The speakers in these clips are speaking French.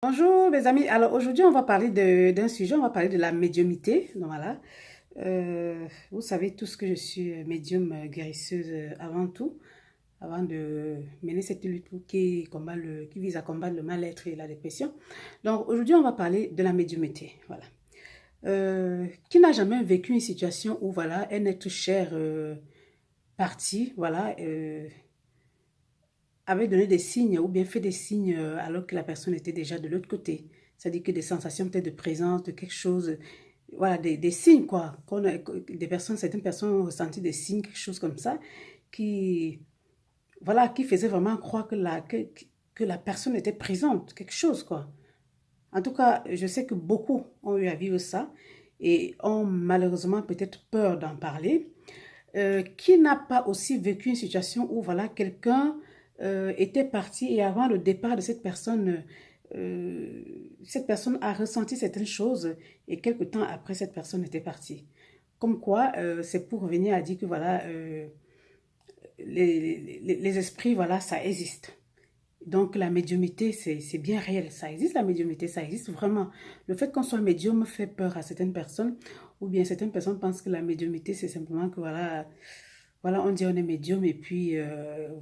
Bonjour mes amis, alors aujourd'hui on va parler d'un sujet, on va parler de la médiumnité. Donc voilà, vous savez tous que je suis médium guérisseuse avant tout, avant de mener cette lutte qui vise à combattre le mal-être et la dépression. Donc aujourd'hui on va parler de la médiumité, voilà. Qui n'a jamais vécu une situation où voilà, un être cher parti, voilà, avait donné des signes ou bien fait des signes alors que la personne était déjà de l'autre côté. C'est-à-dire que des sensations peut-être de présence, de quelque chose, voilà, des signes quoi. Certaines personnes ont ressenti des signes, quelque chose comme ça, qui, voilà, qui faisait vraiment croire que la personne était présente, quelque chose quoi. En tout cas, je sais que beaucoup ont eu à vivre ça et ont malheureusement peut-être peur d'en parler. Qui n'a pas aussi vécu une situation où voilà, quelqu'un était parti et avant le départ de cette personne a ressenti certaines choses et quelque temps après, cette personne était partie. Comme quoi, c'est pour revenir à dire que voilà, les esprits, voilà, ça existe. Donc la médiumité, c'est bien réel. Ça existe la médiumité, ça existe vraiment. Le fait qu'on soit médium fait peur à certaines personnes, ou bien certaines personnes pensent que la médiumité, c'est simplement que voilà, voilà, on dit on est médium et puis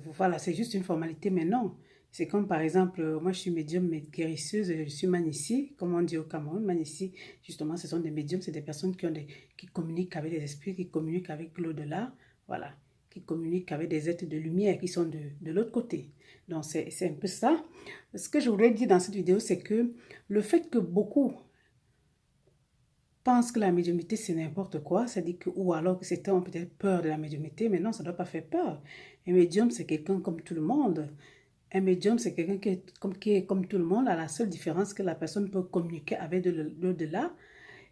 voilà, c'est juste une formalité, mais non. C'est comme par exemple, moi je suis médium mais guérisseuse, je suis Manissi, comme on dit au Cameroun. Manissi, justement, ce sont des médiums, c'est des personnes qui communiquent avec les esprits, qui communiquent avec l'au-delà, voilà, qui communiquent avec des êtres de lumière qui sont de l'autre côté. Donc c'est un peu ça. Ce que je voudrais dire dans cette vidéo, c'est que le fait que beaucoup pensent que la médiumnité c'est n'importe quoi, c'est-à-dire que, ou alors que certains ont peut-être peur de la médiumnité, mais non, ça ne doit pas faire peur. Un médium, c'est quelqu'un comme tout le monde. Un médium, c'est quelqu'un qui est comme tout le monde, à la seule différence que la personne peut communiquer avec de l'au-delà,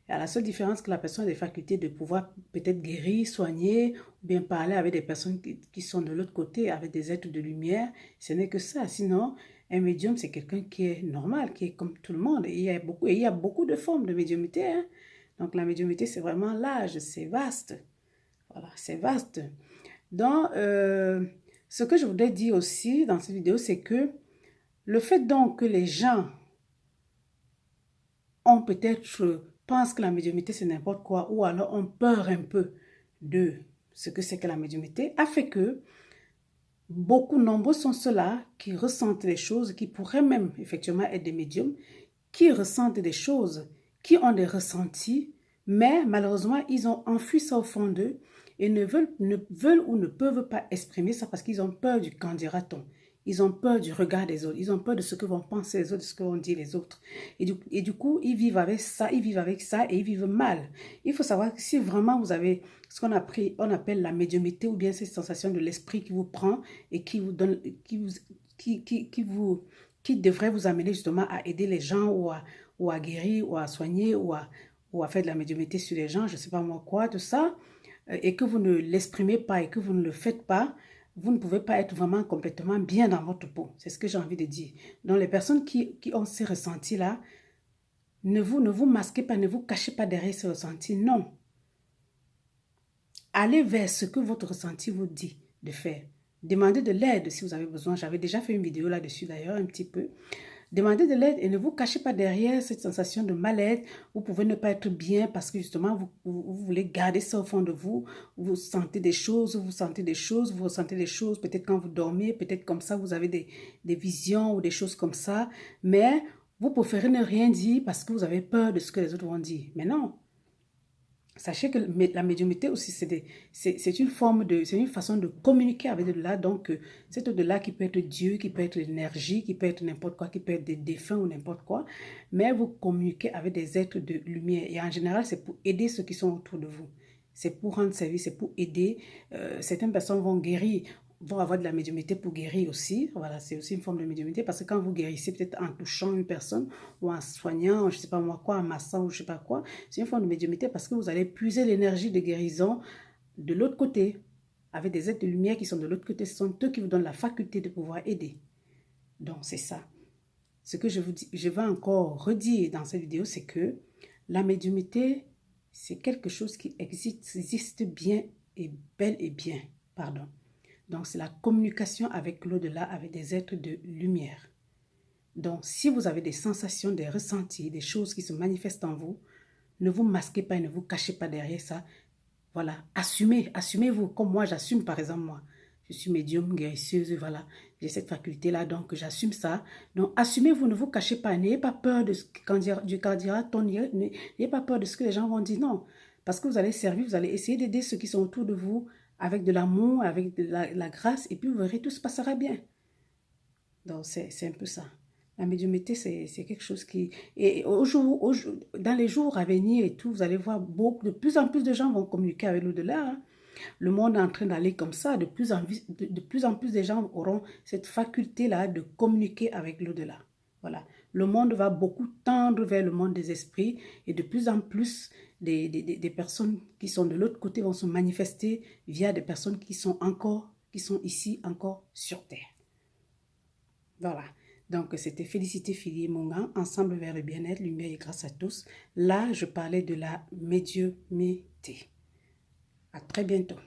à la seule différence que la personne a des facultés de pouvoir peut-être guérir, soigner, ou bien parler avec des personnes qui sont de l'autre côté, avec des êtres de lumière. Ce n'est que ça. Sinon, un médium, c'est quelqu'un qui est normal, qui est comme tout le monde. Et il y a beaucoup de formes de médiumnité, hein. Donc la médiumnité, c'est vraiment large, c'est vaste. Voilà, c'est vaste. Donc, ce que je voudrais dire aussi dans cette vidéo, c'est que le fait donc que les gens ont peut-être pensent que la médiumnité c'est n'importe quoi ou alors ont peur un peu de ce que c'est que la médiumnité a fait que beaucoup, nombreux sont ceux-là qui ressentent les choses, qui pourraient même effectivement être des médiums, qui ressentent des choses, qui ont des ressentis, mais malheureusement, ils ont enfui ça au fond d'eux et ne veulent ou ne peuvent pas exprimer ça parce qu'ils ont peur du qu'en dira-t-on. Ils ont peur du regard des autres. Ils ont peur de ce que vont penser les autres, de ce que vont dire les autres. Et du coup, ils vivent avec ça, ils vivent avec ça et ils vivent mal. Il faut savoir que si vraiment vous avez ce on appelle la médiumnité ou bien cette sensation de l'esprit qui vous prend et qui vous donne, qui devrait vous amener justement à aider les gens ou à guérir ou à soigner ou à faire de la médiumnité sur les gens, je ne sais pas moi quoi, tout ça, et que vous ne l'exprimez pas et que vous ne le faites pas, vous ne pouvez pas être vraiment complètement bien dans votre peau. C'est ce que j'ai envie de dire. Donc les personnes qui ont ces ressentis-là, ne vous masquez pas, ne vous cachez pas derrière ces ressentis. Non. Allez vers ce que votre ressenti vous dit de faire. Demandez de l'aide si vous avez besoin. J'avais déjà fait une vidéo là-dessus d'ailleurs, un petit peu. Demandez de l'aide et ne vous cachez pas derrière cette sensation de mal-être. Vous pouvez ne pas être bien parce que justement, vous voulez garder ça au fond de vous. Vous sentez des choses, vous sentez des choses, vous ressentez des choses. Peut-être quand vous dormez, peut-être comme ça, vous avez des visions ou des choses comme ça. Mais vous préférez ne rien dire parce que vous avez peur de ce que les autres vont dire. Mais non. Sachez que la médiumnité aussi, c'est une forme c'est une façon de communiquer avec au-delà. Donc, c'est au-delà qui peut être Dieu, qui peut être l'énergie, qui peut être n'importe quoi, qui peut être des défunts ou n'importe quoi. Mais vous communiquez avec des êtres de lumière. Et en général, c'est pour aider ceux qui sont autour de vous. C'est pour rendre service, c'est pour aider. Certaines personnes vont guérir, vont avoir de la médiumnité pour guérir aussi. Voilà, c'est aussi une forme de médiumnité parce que quand vous guérissez, peut-être en touchant une personne ou en soignant, je ne sais pas moi quoi, en massant ou je ne sais pas quoi, c'est une forme de médiumnité parce que vous allez puiser l'énergie de guérison de l'autre côté, avec des êtres de lumière qui sont de l'autre côté. Ce sont eux qui vous donnent la faculté de pouvoir aider. Donc, c'est ça. Ce que je vais encore redire dans cette vidéo, c'est que la médiumnité, c'est quelque chose qui existe bien et bel et bien. Pardon. Donc, c'est la communication avec l'au-delà, avec des êtres de lumière. Donc, si vous avez des sensations, des ressentis, des choses qui se manifestent en vous, ne vous masquez pas et ne vous cachez pas derrière ça. Voilà, assumez, assumez-vous. Comme moi, j'assume par exemple moi. Je suis médium, guérisseuse, voilà. J'ai cette faculté-là, donc j'assume ça. Donc, assumez-vous, ne vous cachez pas. N'ayez pas peur de ce qu'en dira ton... N'ayez pas peur de ce que les gens vont dire, non. Parce que vous allez servir, vous allez essayer d'aider ceux qui sont autour de vous avec de l'amour, avec de la grâce, et puis vous verrez, tout se passera bien. Donc, c'est un peu ça. La médiumnité, c'est quelque chose qui... Et dans les jours à venir et tout, vous allez voir, de plus en plus de gens vont communiquer avec l'au-delà. Hein. Le monde est en train d'aller comme ça. De plus en plus de gens auront cette faculté-là de communiquer avec l'au-delà. Voilà. Le monde va beaucoup tendre vers le monde des esprits et de plus en plus des personnes qui sont de l'autre côté vont se manifester via des personnes qui sont ici encore sur Terre. Voilà. Donc, c'était Félicité Filier Mongan, ensemble vers le bien-être, lumière et grâce à tous. Là, je parlais de la médiumnité. À très bientôt.